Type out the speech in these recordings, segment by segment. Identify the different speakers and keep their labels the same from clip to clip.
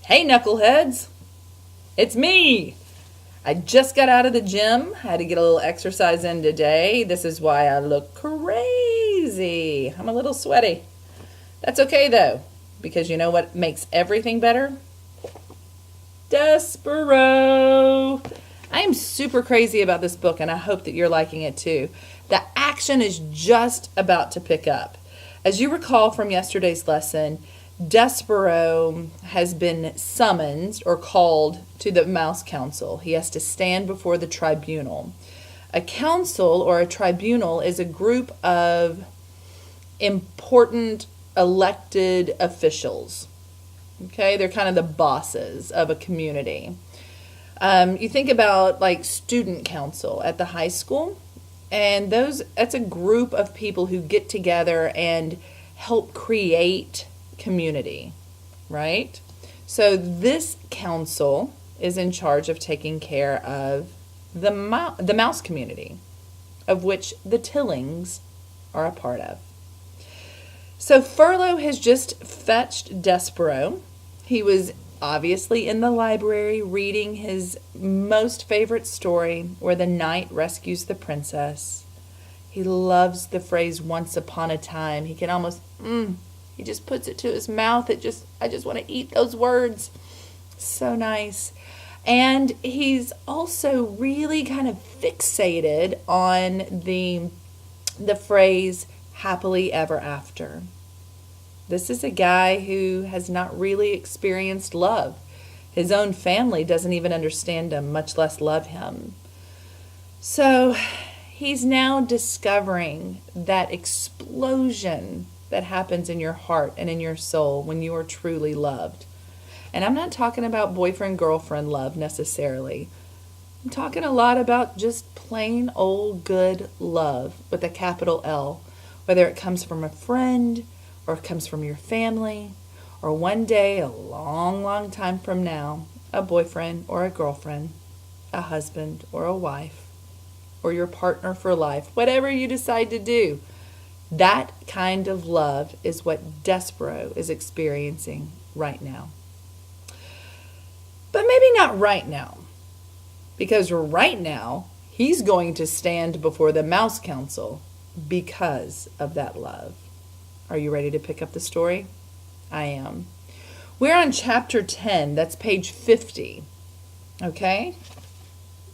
Speaker 1: Hey, knuckleheads. It's me. I just got out of the gym. Had to get a little exercise in today. This is why I look crazy. I'm a little sweaty. That's okay, though, because you know what makes everything better? Despereaux. I am super crazy about this book, and I hope that you're liking it too. The action is just about to pick up. As you recall from yesterday's lesson, Despereaux has been summoned or called to the Mouse Council. He has to stand before the tribunal. A council or a tribunal is a group of important elected officials. Okay, they're kind of the bosses of a community. You think about like student council at the high school, and that's a group of people who get together and help create community, right? So this council is in charge of taking care of the mouse community, of which the Tillings are a part of. So Furlow has just fetched Despereaux. He was obviously in the library reading his most favorite story, where the knight rescues the princess. He loves the phrase "once upon a time." He can almost he just puts it to his mouth. I just want to eat those words. So nice. And he's also really kind of fixated on the phrase "happily ever after." This is a guy who has not really experienced love. His own family doesn't even understand him, much less love him. So he's now discovering that explosion that happens in your heart and in your soul when you are truly loved. And I'm not talking about boyfriend-girlfriend love necessarily. I'm talking a lot about just plain old good love with a capital L, whether it comes from a friend or it comes from your family, or one day, a long, long time from now, a boyfriend or a girlfriend, a husband or a wife, or your partner for life, whatever you decide to do. That kind of love is what Despereaux is experiencing right now. But maybe not right now, because right now, he's going to stand before the Mouse Council because of that love. Are you ready to pick up the story? I am. We're on chapter 10. That's page 50. Okay?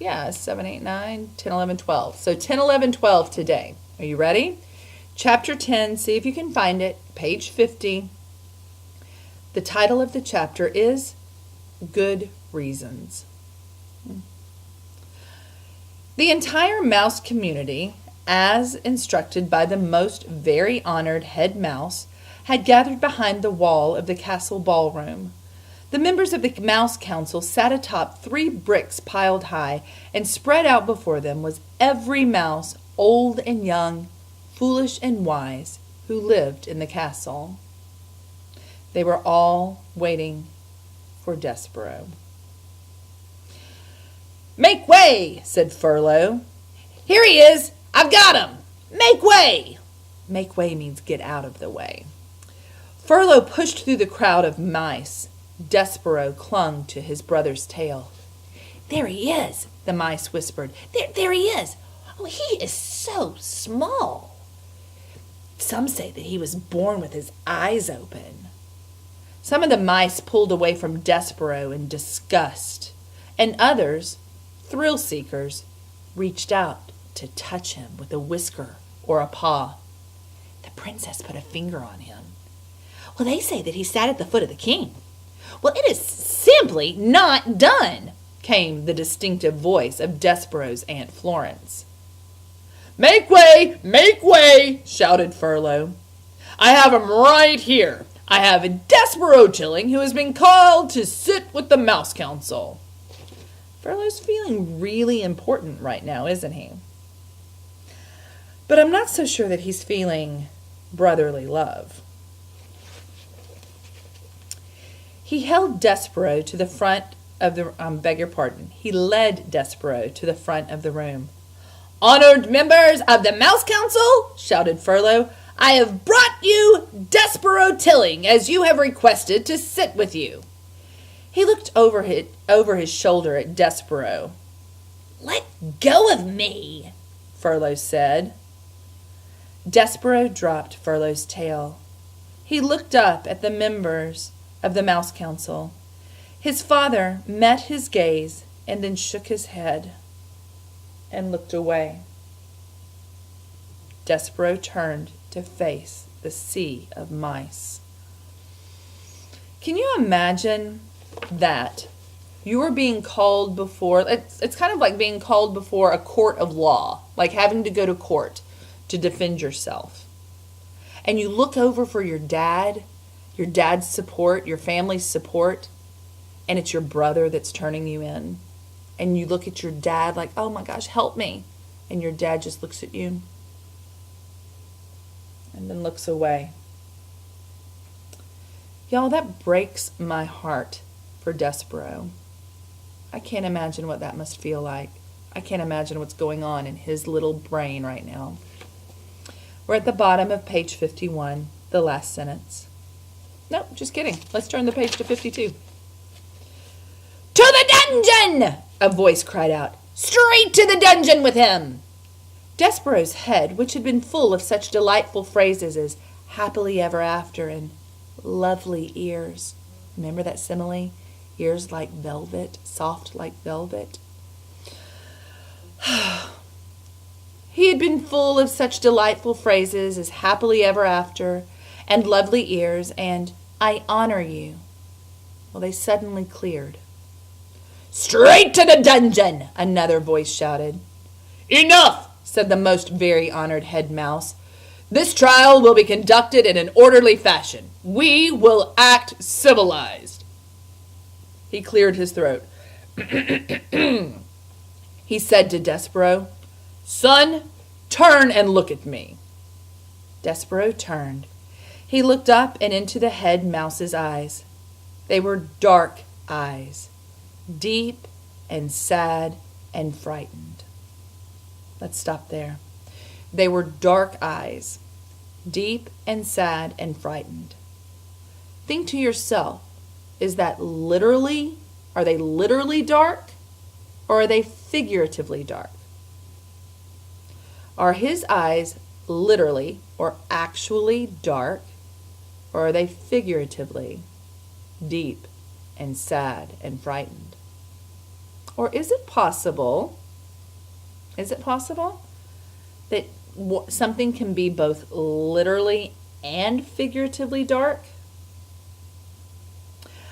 Speaker 1: Yeah, 7, 8, 9, 10, 11, 12. So 10, 11, 12 today. Are you ready? Chapter 10, see if you can find it, page 50. The title of the chapter is Good Reasons. The entire mouse community, as instructed by the most very honored head mouse, had gathered behind the wall of the castle ballroom. The members of the Mouse Council sat atop 3 bricks piled high, and spread out before them was every mouse, old and young, foolish and wise, who lived in the castle. They were all waiting for Despereaux. "Make way," said Furlow. "Here he is. I've got him. Make way." Make way means get out of the way. Furlow pushed through the crowd of mice. Despereaux clung to his brother's tail. "There he is," the mice whispered. There he is. Oh, he is so small. Some say that he was born with his eyes open. Some of the mice pulled away from Despereaux in disgust, and others, thrill seekers, reached out to touch him with a whisker or a paw. The princess put a finger on him. "Well, they say that he sat at the foot of the king." "Well, it is simply not done," came the distinctive voice of Despereaux's Aunt Florence. Make way, shouted Furlow. "I have him right here. I have a Despereaux Chilling who has been called to sit with the Mouse Council." Furlow's feeling really important right now, isn't he? But I'm not so sure that he's feeling brotherly love. He held Despereaux to the front of the, he led Despereaux to the front of the room. "Honored members of the Mouse Council," shouted Furlow, "I have brought you Despereaux Tilling, as you have requested to sit with you." He looked over his shoulder at Despereaux. "Let go of me," Furlow said. Despereaux dropped Furlow's tail. He looked up at the members of the Mouse Council. His father met his gaze and then shook his head and looked away. Despereaux turned to face the sea of mice. Can you imagine that? You were being called before, it's kind of like being called before a court of law, like having to go to court to defend yourself. And you look over for your dad's support, your family's support, and it's your brother that's turning you in. And you look at your dad like, "Oh my gosh, help me." And your dad just looks at you and then looks away. Y'all, that breaks my heart for Despereaux. I can't imagine what that must feel like. I can't imagine what's going on in his little brain right now. We're at the bottom of page 51, the last sentence. No, just kidding. Let's turn the page to 52. "To the dungeon!" a voice cried out. "Straight to the dungeon with him!" Despereaux's head, which had been full of such delightful phrases as happily ever after and lovely ears. Remember that simile? Ears like velvet, soft like velvet. He had been full of such delightful phrases as happily ever after and lovely ears and I honor you. Well, they suddenly cleared. "Straight to the dungeon!" another voice shouted. "Enough!" said the most very honored head mouse. "This trial will be conducted in an orderly fashion. We will act civilized." He cleared his throat. He said to Despereaux, "Son, turn and look at me." Despereaux turned. He looked up and into the head mouse's eyes. They were dark eyes, deep and sad and frightened. Let's stop there. They were dark eyes, deep and sad and frightened. Think to yourself, is that literally, are they literally dark or are they figuratively dark? Are his eyes literally or actually dark or are they figuratively deep and sad and frightened? Or is it possible that something can be both literally and figuratively dark?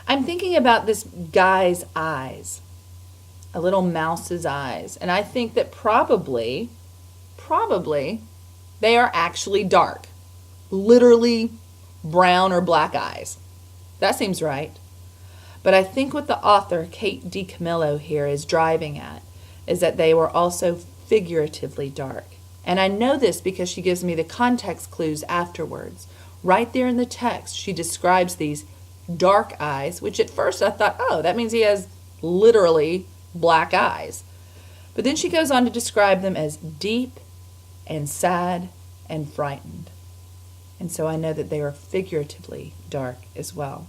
Speaker 1: I'm thinking about this guy's eyes, a little mouse's eyes, and I think that probably they are actually dark, literally brown or black eyes. That seems right. But I think what the author, Kate DiCamillo, here is driving at is that they were also figuratively dark. And I know this because she gives me the context clues afterwards. Right there in the text, she describes these dark eyes, which at first I thought, oh, that means he has literally black eyes. But then she goes on to describe them as deep and sad and frightened. And so I know that they are figuratively dark as well.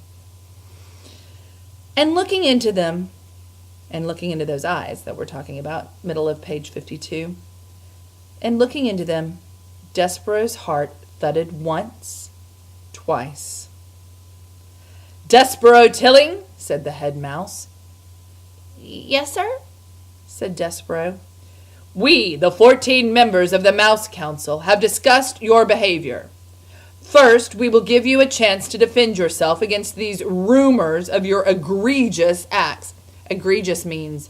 Speaker 1: And looking into them, and looking into those eyes that we're talking about, middle of page 52, and looking into them, Despereaux's heart thudded once, twice. "Despereaux Tilling," said the head mouse. "Yes, sir," said Despereaux. "We, the 14 members of the Mouse Council, have discussed your behavior. First, we will give you a chance to defend yourself against these rumors of your egregious acts." Egregious means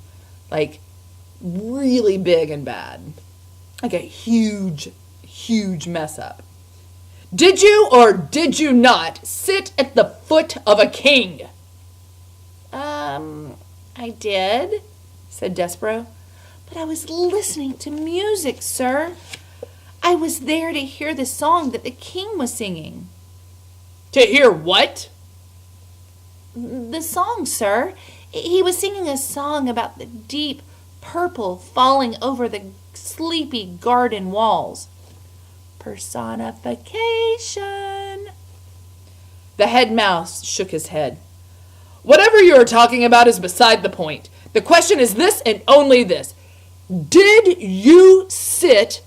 Speaker 1: like really big and bad. Like a huge, huge mess up. "Did you or did you not sit at the foot of a king?" I did," said Despereaux. "But I was listening to music, sir. I was there to hear the song that the king was singing." "To hear what?" "The song, sir. He was singing a song about the deep purple falling over the sleepy garden walls." Personification. The head mouse shook his head. Whatever you are talking about is beside the point. The question is this and only this. Did you sit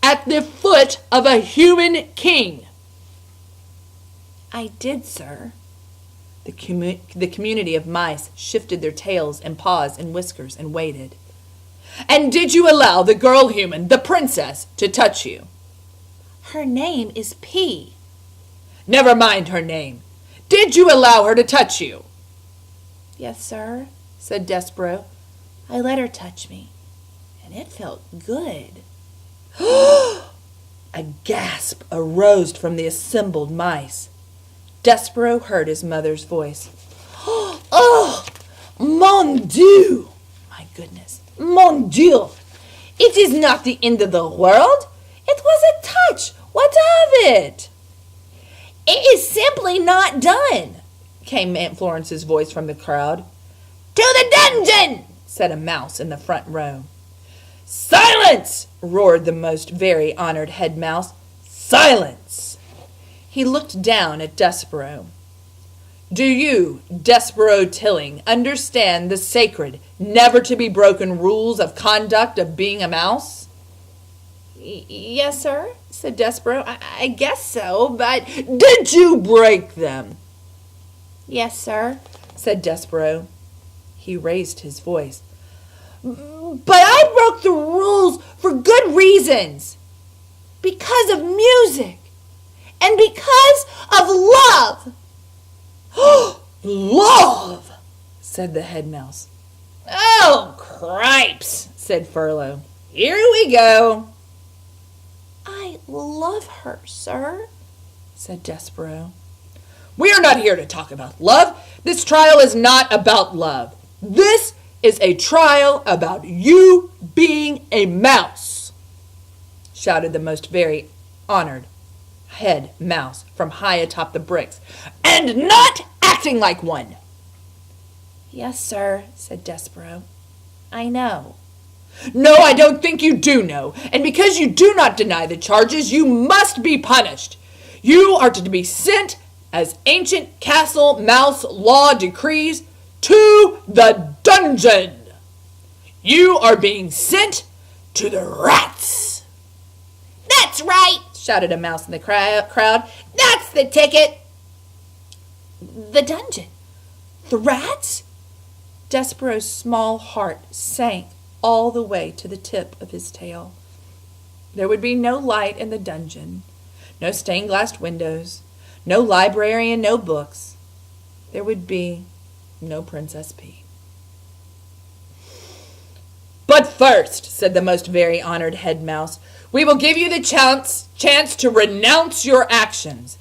Speaker 1: at the foot of a human king?
Speaker 2: I did, sir.
Speaker 1: The community of mice shifted their tails and paws and whiskers and waited. And did you allow the girl human, the princess, to touch you?
Speaker 2: Her name is P.
Speaker 1: Never mind her name. Did you allow her to touch you?
Speaker 2: Yes, sir, said Despereaux. I let her touch me, and it felt good.
Speaker 1: A gasp arose from the assembled mice. Despereaux heard his mother's voice. Oh, mon Dieu! My goodness, mon Dieu! It is not the end of the world. It was a touch. What of it?
Speaker 2: It is simply not done, came Aunt Florence's voice from the crowd.
Speaker 1: To the dungeon, said a mouse in the front row. Silence, roared the most very honored head mouse. Silence. He looked down at Despereaux. Do you, Despereaux Tilling, understand the sacred, never-to-be-broken rules of conduct of being a mouse?
Speaker 2: Yes, sir, said Despereaux. I guess so, but...
Speaker 1: Did you break them?
Speaker 2: Yes, sir,
Speaker 1: said Despereaux. He raised his voice. But I broke the rules for good reasons. Because of music. And because of love. Love, said the head mouse. Oh, cripes, said Furlow. Here we go.
Speaker 2: I love her, sir, said Despereaux.
Speaker 1: We are not here to talk about love. This trial is not about love. This is a trial about you being a mouse, shouted the most very honored head mouse from high atop the bricks, and not acting like one.
Speaker 2: Yes, sir, said Despereaux. I know.
Speaker 1: No, I don't think you do know, and because you do not deny the charges, you must be punished. You are to be sent, as ancient castle mouse law decrees, to the dungeon. You are being sent to the rats.
Speaker 2: That's right, shouted a mouse in the crowd. That's the ticket. The dungeon? The rats?
Speaker 1: Despereaux's small heart sank all the way to the tip of his tail. There would be no light in the dungeon, no stained-glass windows, no library and no books. There would be no Princess P. But first, said the most very honored head mouse, we will give you the chance to renounce your actions.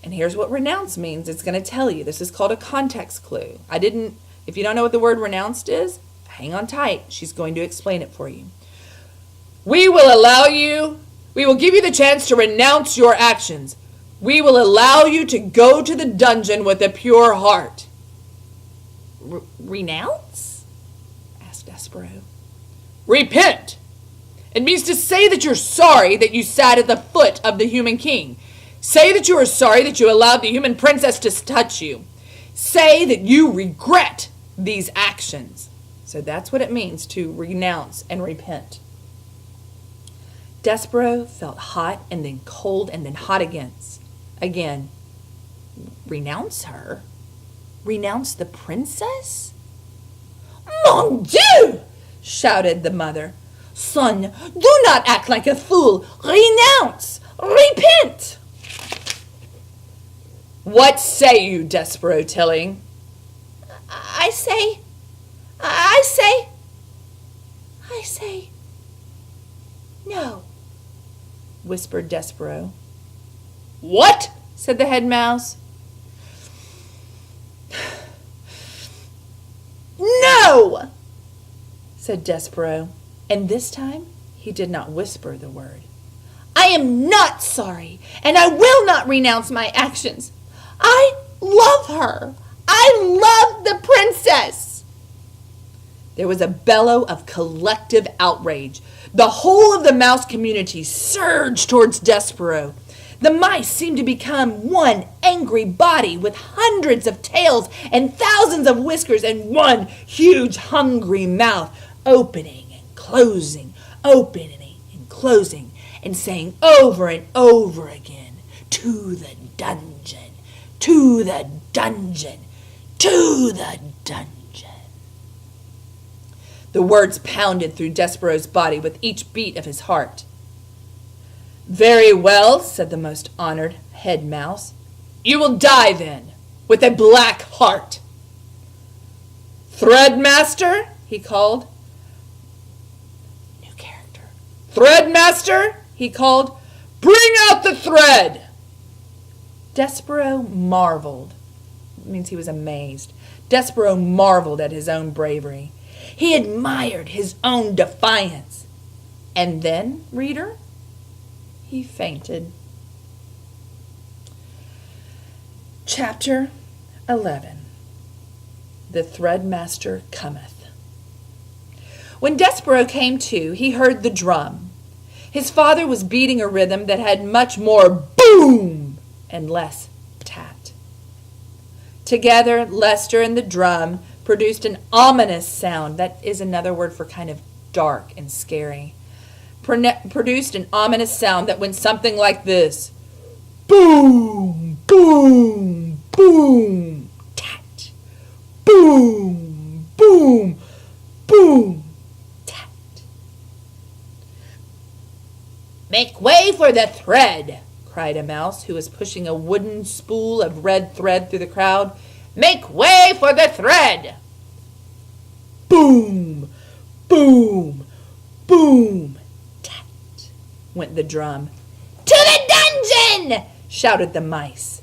Speaker 1: And here's what renounce means. It's going to tell you. This is called a context clue. If you don't know what the word renounced is, hang on tight. She's going to explain it for you. We will give you the chance to renounce your actions. We will allow you to go to the dungeon with a pure heart.
Speaker 2: Renounce?
Speaker 1: Asked Despereaux. Repent. It means to say that you're sorry that you sat at the foot of the human king. Say that you are sorry that you allowed the human princess to touch you. Say that you regret these actions. So that's what it means to renounce and repent. Despereaux felt hot and then cold and then hot again. Renounce her? Renounce the princess? Mon Dieu! Shouted the mother. Son, do not act like a fool. Renounce! Repent! What say you, Despereaux Tilling?
Speaker 2: I say, no,
Speaker 1: whispered Despereaux. What? Said the head mouse. No, said Despereaux, and this time he did not whisper the word.
Speaker 2: I am not sorry, and I will not renounce my actions. I love her. I love the princess.
Speaker 1: There was a bellow of collective outrage. The whole of the mouse community surged towards Despereaux. The mice seemed to become one angry body with hundreds of tails and thousands of whiskers and one huge hungry mouth, opening and closing, and saying over and over again, "To the dungeon, to the dungeon, to the dungeon." The words pounded through Despereaux's body with each beat of his heart. "Very well," said the most honored head mouse. "You will die then, with a black heart." "Threadmaster," he called. New character. "Threadmaster," he called. "Bring out the thread." Despereaux marveled. It means he was amazed. Despereaux marveled at his own bravery. He admired his own defiance. And then, reader, he fainted. Chapter 11. The Threadmaster Cometh. When Despereaux came to, he heard the drum. His father was beating a rhythm that had much more boom and less tat. Together, Lester and the drum produced an ominous sound. That is another word for kind of dark and scary. Produced an ominous sound that went something like this. Boom, boom, boom, tat. Boom, boom, boom, tat. "Make way for the thread," cried a mouse who was pushing a wooden spool of red thread through the crowd. "Make way for the thread." Boom, boom, boom, tat, went the drum. "To the dungeon!" shouted the mice.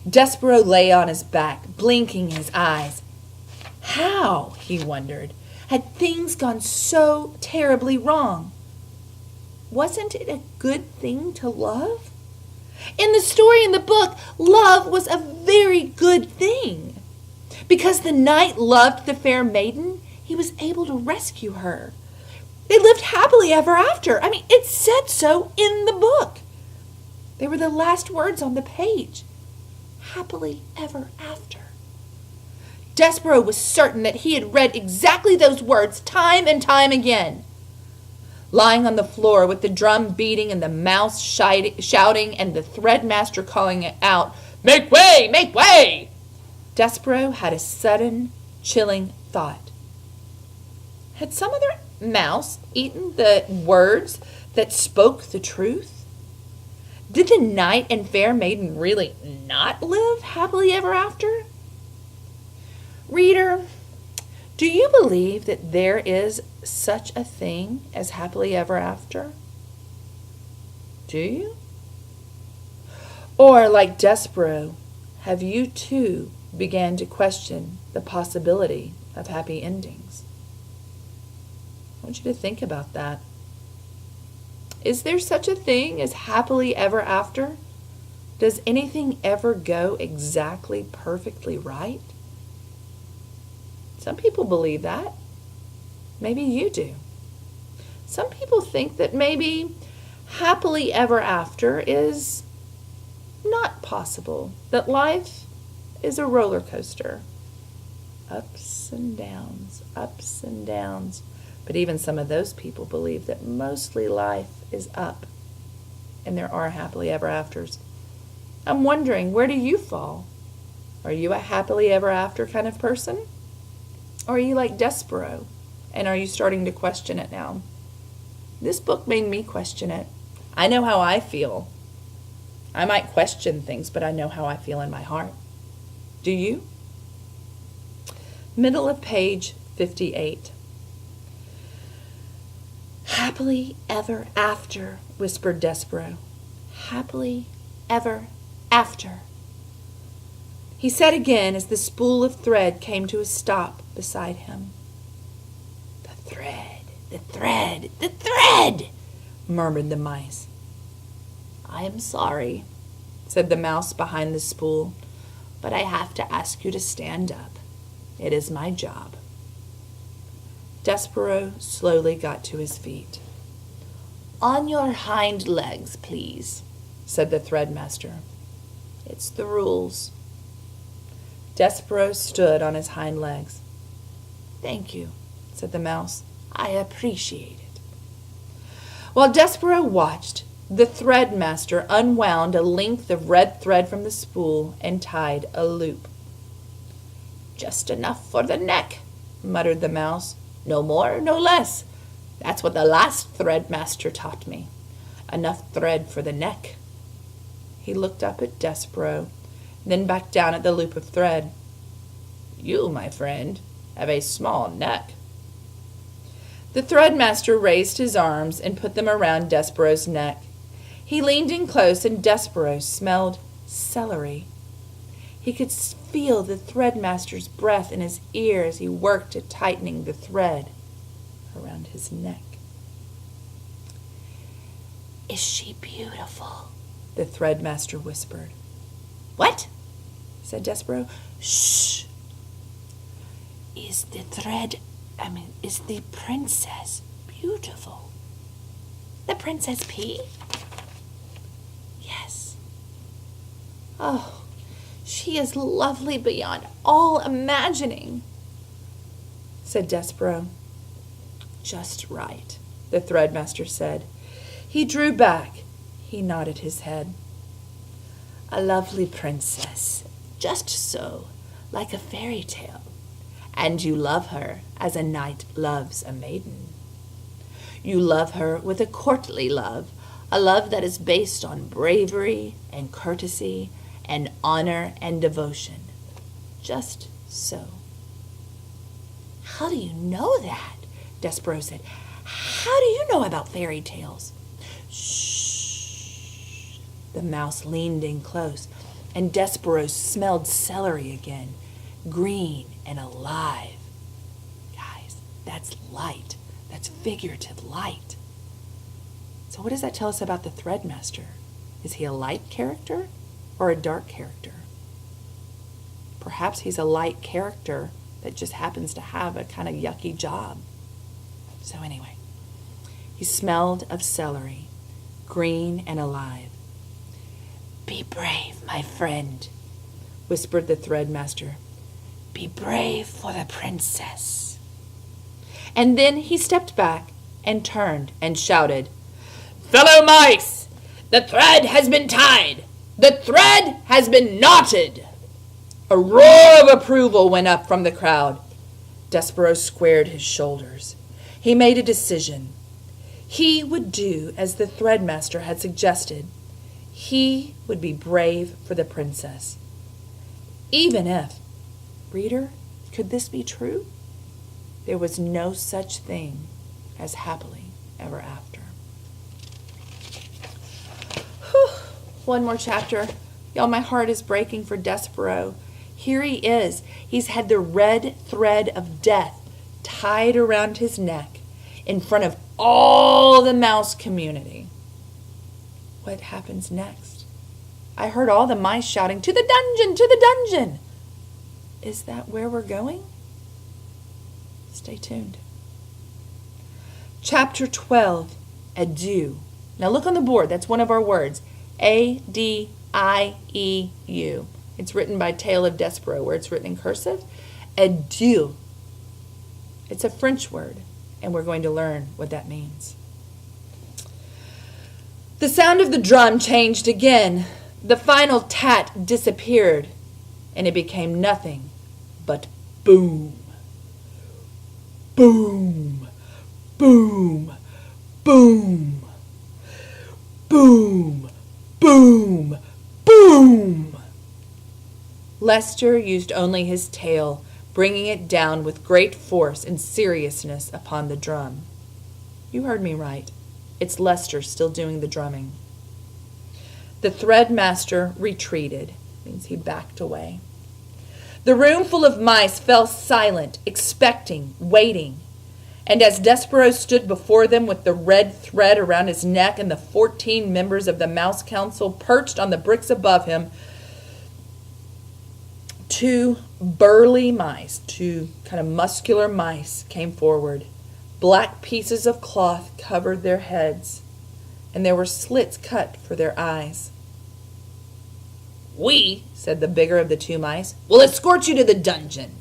Speaker 1: Despereaux lay on his back, blinking his eyes. How, he wondered, had things gone so terribly wrong? Wasn't it a good thing to love? In the story in the book, love was a very good thing. Because the knight loved the fair maiden, he was able to rescue her. They lived happily ever after. It said so in the book. They were the last words on the page. Happily ever after. Despereaux was certain that he had read exactly those words time and time again. Lying on the floor with the drum beating and the mouse shouting and the threadmaster calling out, "Make way! Make way!" Despereaux had a sudden, chilling thought. Had some other mouse eaten the words that spoke the truth? Did the knight and fair maiden really not live happily ever after? Reader, do you believe that there is such a thing as happily ever after? Do you? Or, like Despereaux, have you too began to question the possibility of happy endings? I want you to think about that. Is there such a thing as happily ever after? Does anything ever go exactly perfectly right? Some people believe that. Maybe you do. Some people think that maybe happily ever after is not possible, that life is a roller coaster. Ups and downs, ups and downs. But even some of those people believe that mostly life is up and there are happily ever afters. I'm wondering, where do you fall? Are you a happily ever after kind of person? Or are you like Despereaux, and are you starting to question it now? This book made me question it. I know how I feel. I might question things, but I know how I feel in my heart. Do you? Middle of page 58. Happily ever after, whispered Despereaux. Happily ever after. He said again as the spool of thread came to a stop beside him. The thread, the thread, the thread, murmured the mice. I am sorry, said the mouse behind the spool, but I have to ask you to stand up. It is my job. Despereaux slowly got to his feet. On your hind legs, please. said the threadmaster.
Speaker 2: It's the rules.
Speaker 1: Despereaux stood on his hind legs.
Speaker 2: Thank you,
Speaker 1: said the mouse.
Speaker 2: I appreciate it.
Speaker 1: While Despereaux watched, the threadmaster unwound a length of red thread from the spool and tied a loop.
Speaker 2: Just enough for the neck,
Speaker 1: muttered the mouse.
Speaker 2: No more, no less. That's what the last threadmaster taught me. Enough thread for the neck.
Speaker 1: He looked up at Despereaux, then back down at the loop of thread.
Speaker 2: You, my friend, have a small neck.
Speaker 1: The threadmaster raised his arms and put them around Despereaux's neck. He leaned in close, and Despereaux smelled celery. He could feel the threadmaster's breath in his ear as he worked at tightening the thread around his neck.
Speaker 2: Is she beautiful?
Speaker 1: The threadmaster whispered.
Speaker 2: What?
Speaker 1: Said Despereaux.
Speaker 2: Shh. Is the princess beautiful? The Princess P?
Speaker 1: Yes.
Speaker 2: Oh, she is lovely beyond all imagining,
Speaker 1: said Despereaux. Just right, the threadmaster said. He drew back. He nodded his head.
Speaker 2: A lovely princess, just so, like a fairy tale. And you love her as a knight loves a maiden. You love her with a courtly love, a love that is based on bravery and courtesy and honor and devotion. Just so.
Speaker 1: How do you know that? Despereaux said. How do you know about fairy tales?
Speaker 2: Shh.
Speaker 1: The mouse leaned in close, and Despereaux smelled celery again, green and alive. Guys, that's light. That's figurative light. So what does that tell us about the threadmaster? Is he a light character or a dark character? Perhaps he's a light character that just happens to have a kind of yucky job. So anyway, he smelled of celery, green and alive.
Speaker 2: Be brave, my friend,
Speaker 1: whispered the threadmaster.
Speaker 2: Be brave for the princess.
Speaker 1: And then he stepped back and turned and shouted, Fellow mice, the thread has been tied. The thread has been knotted. A roar of approval went up from the crowd. Despereaux squared his shoulders. He made a decision. He would do as the threadmaster had suggested. He would be brave for the princess. Even if, reader, could this be true? There was no such thing as happily ever after. Whew. One more chapter. Y'all, my heart is breaking for Despereaux. Here he is. He's had the red thread of death tied around his neck in front of all the mouse community. What happens next? I heard all the mice shouting, To the dungeon! To the dungeon! Is that where we're going? Stay tuned. Chapter 12, Adieu. Now look on the board. That's one of our words. A-D-I-E-U. It's written by Tale of Despereaux, where it's written in cursive. Adieu. It's a French word, and we're going to learn what that means. The sound of the drum changed again. The final tat disappeared, and it became nothing but boom. Boom. Boom. Boom. Boom. Boom. Boom. Lester used only his tail, bringing it down with great force and seriousness upon the drum. You heard me right. It's Lester still doing the drumming. The threadmaster retreated, means he backed away. The room full of mice fell silent, expecting, waiting. And as Despereaux stood before them with the red thread around his neck and the 14 members of the Mouse Council perched on the bricks above him, two burly mice, two kind of muscular mice came forward. Black pieces of cloth covered their heads, and there were slits cut for their eyes.
Speaker 2: We, said the bigger of the two mice, will escort you to the dungeon.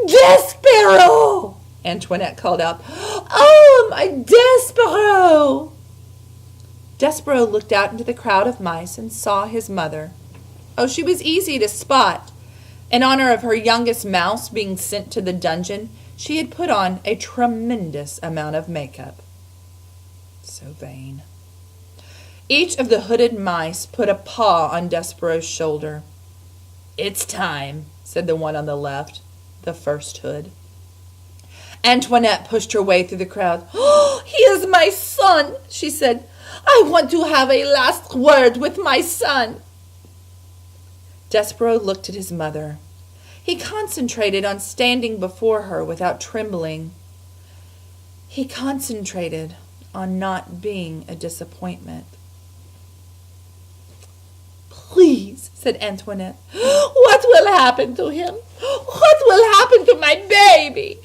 Speaker 2: Despereaux! Antoinette called out. Oh, my Despereaux! Despereaux looked out into the crowd of mice and saw his mother. Oh, she was easy to spot. In honor of her youngest mouse being sent to the dungeon, she had put on a tremendous amount of makeup. So vain. Each of the hooded mice put a paw on Despereaux's shoulder. It's time, said the one on the left, the first hood. Antoinette pushed her way through the crowd. Oh, he is my son, she said. I want to have a last word with my son. Despereaux looked at his mother. He concentrated on standing before her without trembling. He concentrated on not being a disappointment. Please, said Antoinette, what will happen to him? What will happen to my baby?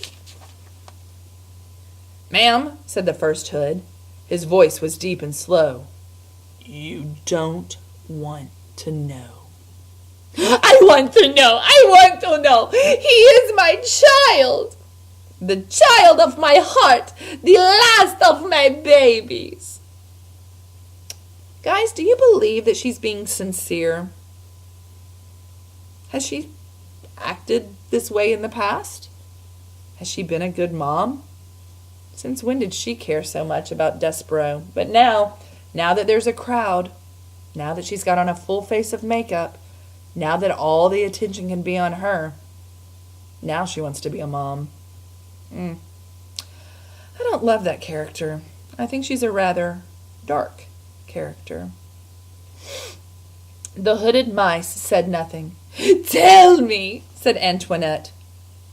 Speaker 2: Ma'am, said the first hood. His voice was deep and slow. You don't want to know. I want to know. I want to know. He is my child. The child of my heart. The last of my babies. Guys, do you believe that she's being sincere? Has she acted this way in the past? Has she been a good mom? Since when did she care so much about Despereaux? But now that there's a crowd, now that she's got on a full face of makeup, now that all the attention can be on her, now she wants to be a mom. I don't love that character. I think she's a rather dark character. The hooded mice said nothing. Tell me, said Antoinette.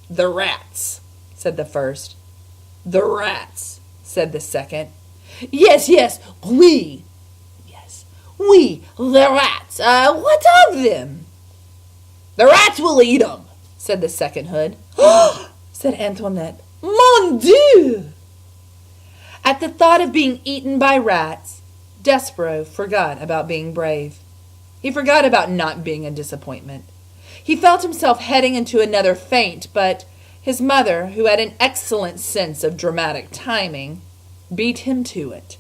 Speaker 2: The rats, said the first. The rats, said the second. Yes, we. Yes, we, the rats. What of them? The rats will eat them, said the second hood. Said Antoinette. Mon Dieu! At the thought of being eaten by rats, Despereaux forgot about being brave. He forgot about not being a disappointment. He felt himself heading into another faint, but his mother, who had an excellent sense of dramatic timing, beat him to it.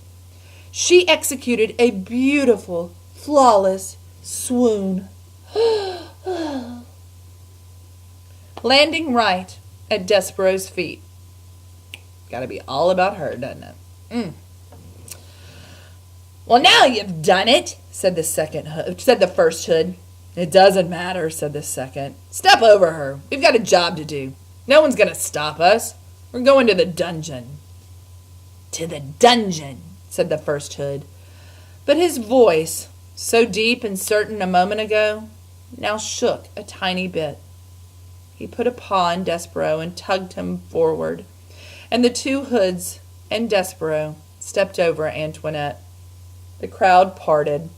Speaker 2: She executed a beautiful, flawless swoon, landing right at Despereaux's feet. Gotta be all about her, doesn't it? Well, now you've done it, said the first hood. It doesn't matter, said the second. Step over her. We've got a job to do. No one's going to stop us. We're going to the dungeon. To the dungeon, said the first hood. But his voice, so deep and certain a moment ago, now shook a tiny bit. He put a paw on Despereaux and tugged him forward, and the two hoods and Despereaux stepped over Antoinette. The crowd parted.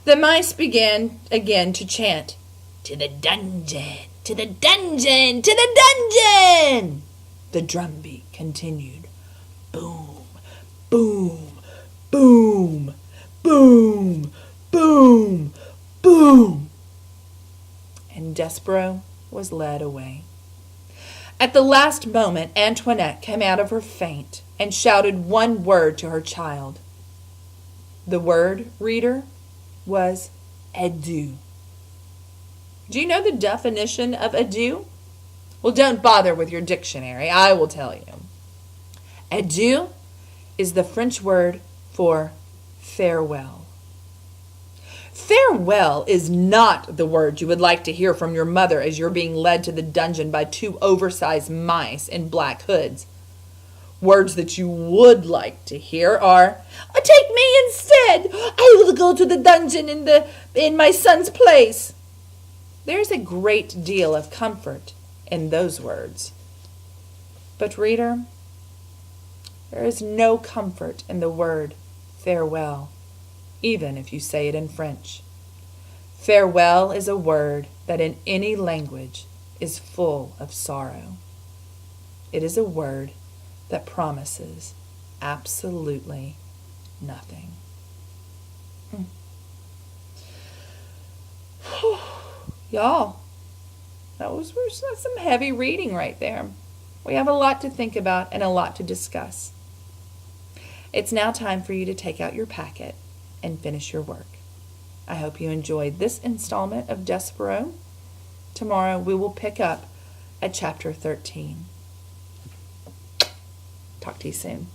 Speaker 2: The mice began again to chant, To the dungeon! To the dungeon! To the dungeon! The drumbeat continued. Boom, boom, boom, boom, boom, boom. And Despereaux was led away. At the last moment, Antoinette came out of her faint and shouted one word to her child. The word, reader, was adieu. Do you know the definition of adieu? Well, don't bother with your dictionary. I will tell you. Adieu is the French word for farewell. Farewell is not the word you would like to hear from your mother as you're being led to the dungeon by two oversized mice in black hoods. Words that you would like to hear are, take me instead. I will go to the dungeon in my son's place. There's a great deal of comfort in those words. But reader, there is no comfort in the word farewell, even if you say it in French. Farewell is a word that in any language is full of sorrow. It is a word that promises absolutely nothing.
Speaker 1: Y'all, that's some heavy reading right there. We have a lot to think about and a lot to discuss. It's now time for you to take out your packet and finish your work. I hope you enjoyed this installment of Despereaux. Tomorrow we will pick up at chapter 13. Talk to you soon.